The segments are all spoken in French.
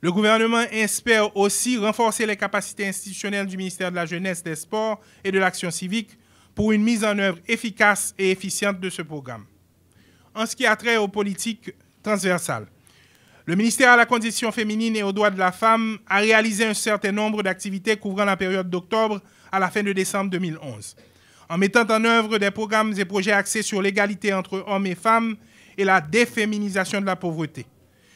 Le gouvernement espère aussi renforcer les capacités institutionnelles du ministère de la Jeunesse, des Sports et de l'Action civique pour une mise en œuvre efficace et efficiente de ce programme. En ce qui a trait aux politiques transversales, le ministère à la condition féminine et aux droits de la femme a réalisé un certain nombre d'activités couvrant la période d'octobre à la fin de décembre 2011, en mettant en œuvre des programmes et projets axés sur l'égalité entre hommes et femmes et la déféminisation de la pauvreté.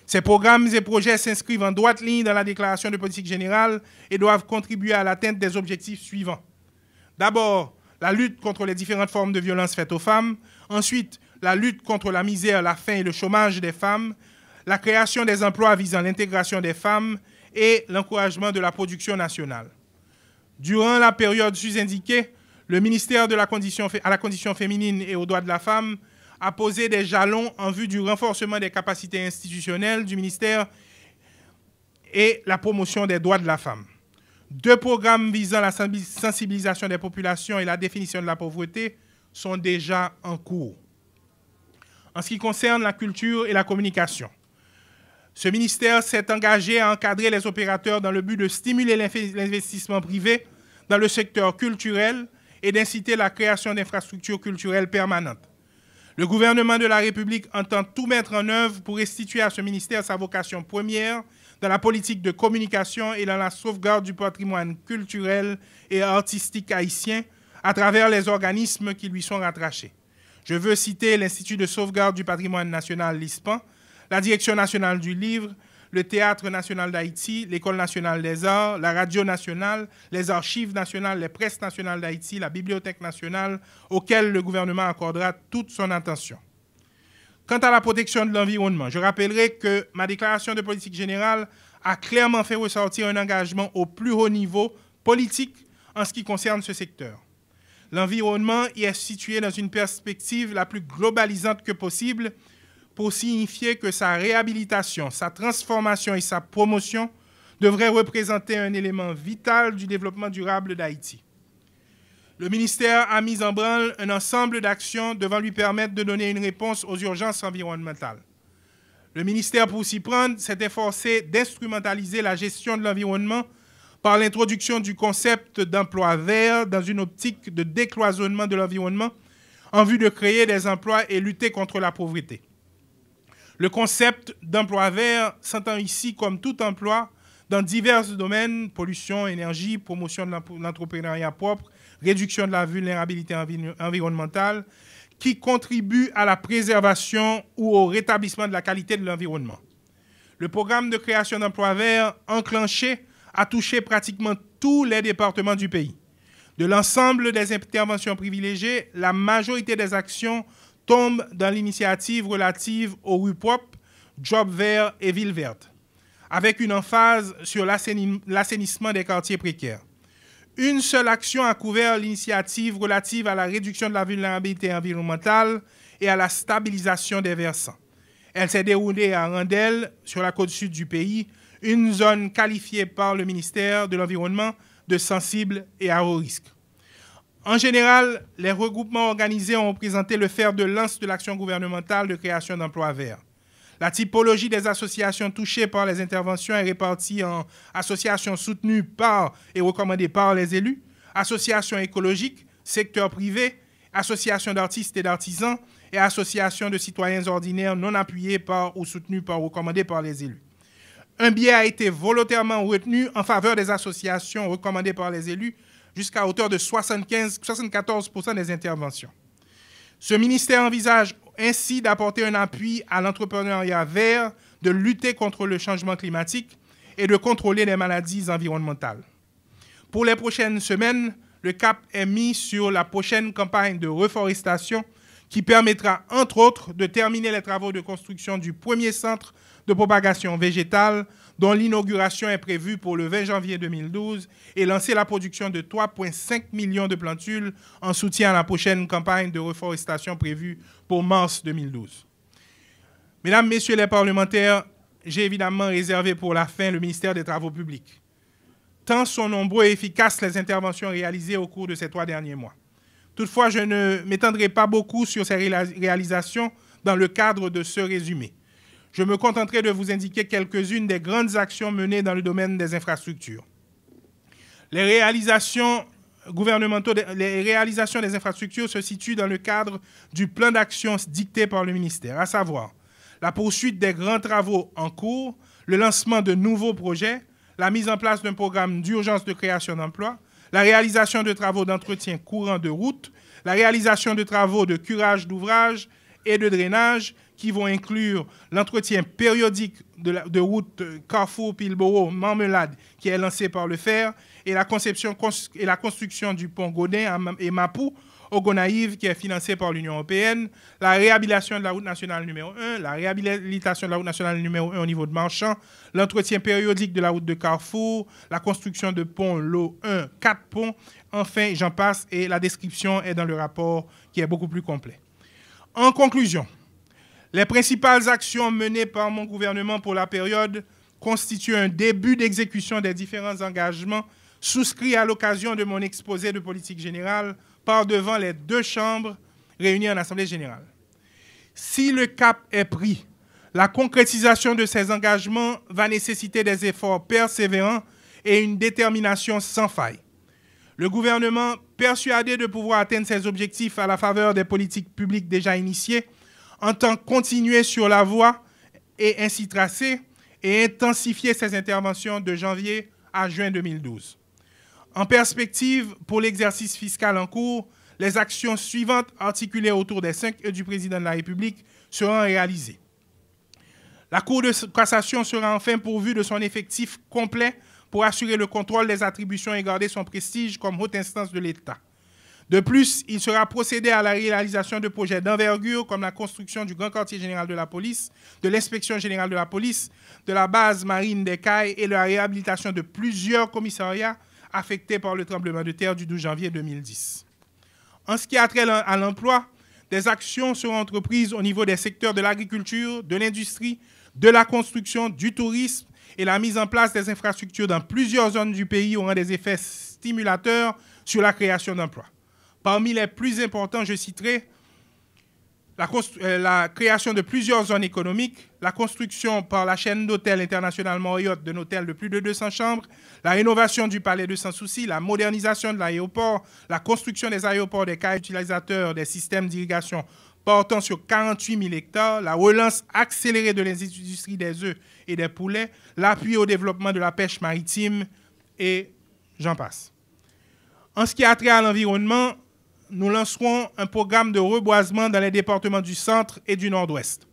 Ces programmes et projets s'inscrivent en droite ligne dans la déclaration de politique générale et doivent contribuer à l'atteinte des objectifs suivants. D'abord, la lutte contre les différentes formes de violences faites aux femmes. Ensuite, la lutte contre la misère, la faim et le chômage des femmes. La création des emplois visant l'intégration des femmes et l'encouragement de la production nationale. Durant la période sus-indiquée, le ministère à la condition féminine et aux droits de la femme a posé des jalons en vue du renforcement des capacités institutionnelles du ministère et la promotion des droits de la femme. 2 programmes visant la sensibilisation des populations et la définition de la pauvreté sont déjà en cours. En ce qui concerne la culture et la communication, ce ministère s'est engagé à encadrer les opérateurs dans le but de stimuler l'investissement privé dans le secteur culturel et d'inciter la création d'infrastructures culturelles permanentes. Le gouvernement de la République entend tout mettre en œuvre pour restituer à ce ministère sa vocation première dans la politique de communication et dans la sauvegarde du patrimoine culturel et artistique haïtien à travers les organismes qui lui sont rattachés. Je veux citer l'Institut de sauvegarde du patrimoine national, l'ISPAN, la Direction nationale du livre, le Théâtre national d'Haïti, l'École nationale des arts, la Radio nationale, les archives nationales, les presses nationales d'Haïti, la Bibliothèque nationale, auxquelles le gouvernement accordera toute son attention. Quant à la protection de l'environnement, je rappellerai que ma déclaration de politique générale a clairement fait ressortir un engagement au plus haut niveau politique en ce qui concerne ce secteur. L'environnement y est situé dans une perspective la plus globalisante que possible pour signifier que sa réhabilitation, sa transformation et sa promotion devraient représenter un élément vital du développement durable d'Haïti. Le ministère a mis en branle un ensemble d'actions devant lui permettre de donner une réponse aux urgences environnementales. Le ministère, pour s'y prendre, s'est efforcé d'instrumentaliser la gestion de l'environnement par l'introduction du concept d'emploi vert dans une optique de décloisonnement de l'environnement en vue de créer des emplois et lutter contre la pauvreté. Le concept d'emploi vert s'entend ici comme tout emploi dans divers domaines, pollution, énergie, promotion de l'entrepreneuriat propre, réduction de la vulnérabilité environnementale, qui contribuent à la préservation ou au rétablissement de la qualité de l'environnement. Le programme de création d'emplois verts enclenché a touché pratiquement tous les départements du pays. De l'ensemble des interventions privilégiées, la majorité des actions tombe dans l'initiative relative aux rues propres, jobs verts et villes vertes, avec une emphase sur l'assainissement des quartiers précaires. Une seule action a couvert l'initiative relative à la réduction de la vulnérabilité environnementale et à la stabilisation des versants. Elle s'est déroulée à Randel, sur la côte sud du pays, une zone qualifiée par le ministère de l'Environnement de sensible et à haut risque. En général, les regroupements organisés ont représenté le fer de lance de l'action gouvernementale de création d'emplois verts. La typologie des associations touchées par les interventions est répartie en associations soutenues par et recommandées par les élus, associations écologiques, secteur privé, associations d'artistes et d'artisans et associations de citoyens ordinaires non appuyées par ou soutenues par ou recommandées par les élus. Un biais a été volontairement retenu en faveur des associations recommandées par les élus, jusqu'à hauteur de 74% des interventions. Ce ministère envisage ainsi d'apporter un appui à l'entrepreneuriat vert, de lutter contre le changement climatique et de contrôler les maladies environnementales. Pour les prochaines semaines, le cap est mis sur la prochaine campagne de reforestation qui permettra, entre autres, de terminer les travaux de construction du premier centre de propagation végétale dont l'inauguration est prévue pour le 20 janvier 2012 et lancer la production de 3,5 millions de plantules en soutien à la prochaine campagne de reforestation prévue pour mars 2012. Mesdames, Messieurs les parlementaires, j'ai évidemment réservé pour la fin le ministère des Travaux publics. Tant sont nombreux et efficaces les interventions réalisées au cours de ces 3 derniers mois. Toutefois, je ne m'étendrai pas beaucoup sur ces réalisations dans le cadre de ce résumé. Je me contenterai de vous indiquer quelques-unes des grandes actions menées dans le domaine des infrastructures. Les réalisations des infrastructures se situent dans le cadre du plan d'action dicté par le ministère, à savoir la poursuite des grands travaux en cours, le lancement de nouveaux projets, la mise en place d'un programme d'urgence de création d'emplois, la réalisation de travaux d'entretien courant de route, la réalisation de travaux de curage d'ouvrages et de drainage qui vont inclure l'entretien périodique de route Carrefour-Pilboro-Marmelade qui est lancé par le FER et la conception et la construction du pont Godin et Mapou au Gonaïve qui est financé par l'Union européenne, la réhabilitation de la route nationale numéro 1, la réhabilitation de la route nationale numéro 1 au niveau de Marchand, l'entretien périodique de la route de Carrefour, la construction de ponts l'eau 1, 4 ponts, enfin j'en passe et la description est dans le rapport qui est beaucoup plus complet. En conclusion, les principales actions menées par mon gouvernement pour la période constituent un début d'exécution des différents engagements souscrits à l'occasion de mon exposé de politique générale par devant les deux chambres réunies en Assemblée générale. Si le cap est pris, la concrétisation de ces engagements va nécessiter des efforts persévérants et une détermination sans faille. Le gouvernement, persuadé de pouvoir atteindre ses objectifs à la faveur des politiques publiques déjà initiées, entend continuer sur la voie et ainsi tracée et intensifier ses interventions de janvier à juin 2012. En perspective, pour l'exercice fiscal en cours, les actions suivantes articulées autour des 5 E du président de la République seront réalisées. La Cour de cassation sera enfin pourvue de son effectif complet pour assurer le contrôle des attributions et garder son prestige comme haute instance de l'État. De plus, il sera procédé à la réalisation de projets d'envergure comme la construction du Grand Quartier Général de la Police, de l'Inspection Générale de la Police, de la base marine des Cayes et de la réhabilitation de plusieurs commissariats affectés par le tremblement de terre du 12 janvier 2010. En ce qui a trait à l'emploi, des actions seront entreprises au niveau des secteurs de l'agriculture, de l'industrie, de la construction, du tourisme et la mise en place des infrastructures dans plusieurs zones du pays auront des effets stimulateurs sur la création d'emplois. Parmi les plus importants, je citerai la création de plusieurs zones économiques, la construction par la chaîne d'hôtels internationale Marriott d'un hôtel de plus de 200 chambres, la rénovation du palais de Sans Souci, la modernisation de l'aéroport, la construction des aéroports des cas utilisateurs des systèmes d'irrigation portant sur 48 000 hectares, la relance accélérée de l'industrie des œufs et des poulets, l'appui au développement de la pêche maritime et j'en passe. En ce qui a trait à l'environnement, nous lancerons un programme de reboisement dans les départements du centre et du nord-ouest.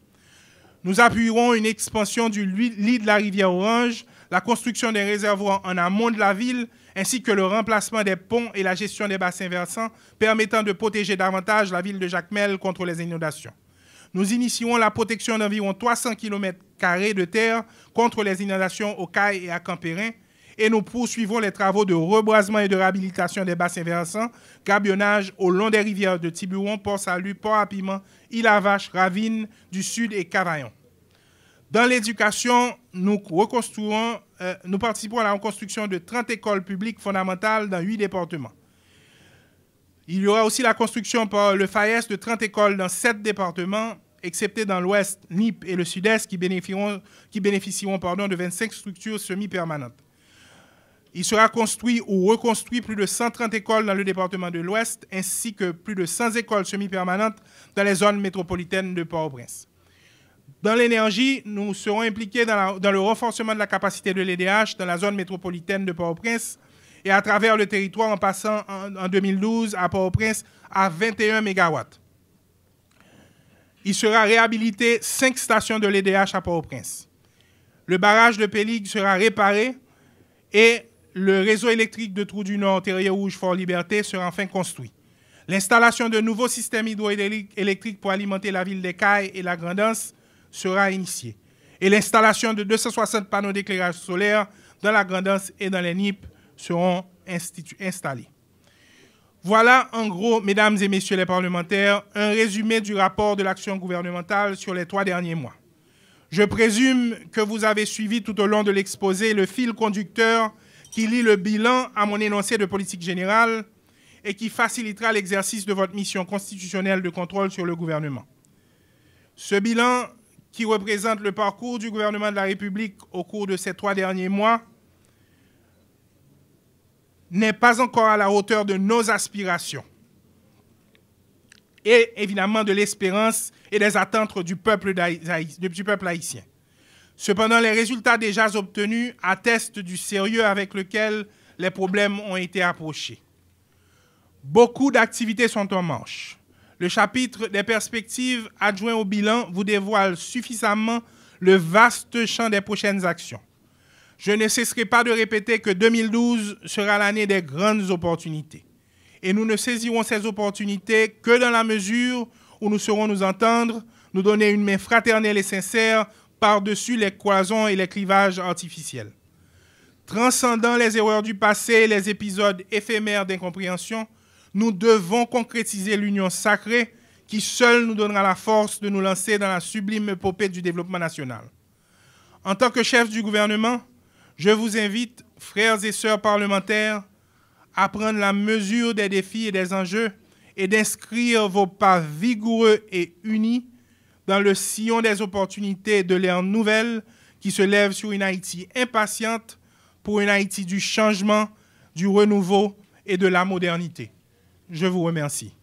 Nous appuierons une expansion du lit de la rivière Orange, la construction des réservoirs en amont de la ville, ainsi que le remplacement des ponts et la gestion des bassins versants, permettant de protéger davantage la ville de Jacmel contre les inondations. Nous initierons la protection d'environ 300 km² de terre contre les inondations au Caille et à Campérin, et nous poursuivons les travaux de reboisement et de réhabilitation des bassins versants, gabionnage au long des rivières de Tiburon, Port-Salut, Port-à-Piment, Île-à-Vache, Ravine du Sud et Cavaillon. Dans l'éducation, nous participerons à la reconstruction de 30 écoles publiques fondamentales dans 8 départements. Il y aura aussi la construction par le FAES de 30 écoles dans 7 départements, excepté dans l'Ouest, NIP et le Sud-Est, qui bénéficieront de 25 structures semi-permanentes. Il sera construit ou reconstruit plus de 130 écoles dans le département de l'Ouest, ainsi que plus de 100 écoles semi-permanentes dans les zones métropolitaines de Port-au-Prince. Dans l'énergie, nous serons impliqués dans le renforcement de la capacité de l'EDH dans la zone métropolitaine de Port-au-Prince et à travers le territoire en passant en 2012 à Port-au-Prince à 21 MW. Il sera réhabilité 5 stations de l'EDH à Port-au-Prince. Le barrage de Péligue sera réparé et le réseau électrique de Trou-du-Nord, Terrier-Rouge, Fort-Liberté sera enfin construit. L'installation de nouveaux systèmes hydroélectriques pour alimenter la ville des Cayes et la Grand'Anse sera initiée. Et l'installation de 260 panneaux d'éclairage solaire dans la Grand'Anse et dans les NIP seront installés. Voilà, en gros, mesdames et messieurs les parlementaires, un résumé du rapport de l'action gouvernementale sur les 3 derniers mois. Je présume que vous avez suivi tout au long de l'exposé le fil conducteur qui lie le bilan à mon énoncé de politique générale et qui facilitera l'exercice de votre mission constitutionnelle de contrôle sur le gouvernement. Ce bilan, qui représente le parcours du gouvernement de la République au cours de ces 3 derniers mois, n'est pas encore à la hauteur de nos aspirations et évidemment de l'espérance et des attentes du peuple haïtien. Cependant, les résultats déjà obtenus attestent du sérieux avec lequel les problèmes ont été approchés. Beaucoup d'activités sont en marche. Le chapitre des perspectives adjoint au bilan vous dévoile suffisamment le vaste champ des prochaines actions. Je ne cesserai pas de répéter que 2012 sera l'année des grandes opportunités. Et nous ne saisirons ces opportunités que dans la mesure où nous saurons nous entendre, nous donner une main fraternelle et sincère par-dessus les cloisons et les clivages artificiels. Transcendant les erreurs du passé et les épisodes éphémères d'incompréhension, nous devons concrétiser l'union sacrée qui seule nous donnera la force de nous lancer dans la sublime épopée du développement national. En tant que chef du gouvernement, je vous invite, frères et sœurs parlementaires, à prendre la mesure des défis et des enjeux et d'inscrire vos pas vigoureux et unis dans le sillon des opportunités de l'ère nouvelle qui se lève sur une Haïti impatiente pour une Haïti du changement, du renouveau et de la modernité. Je vous remercie.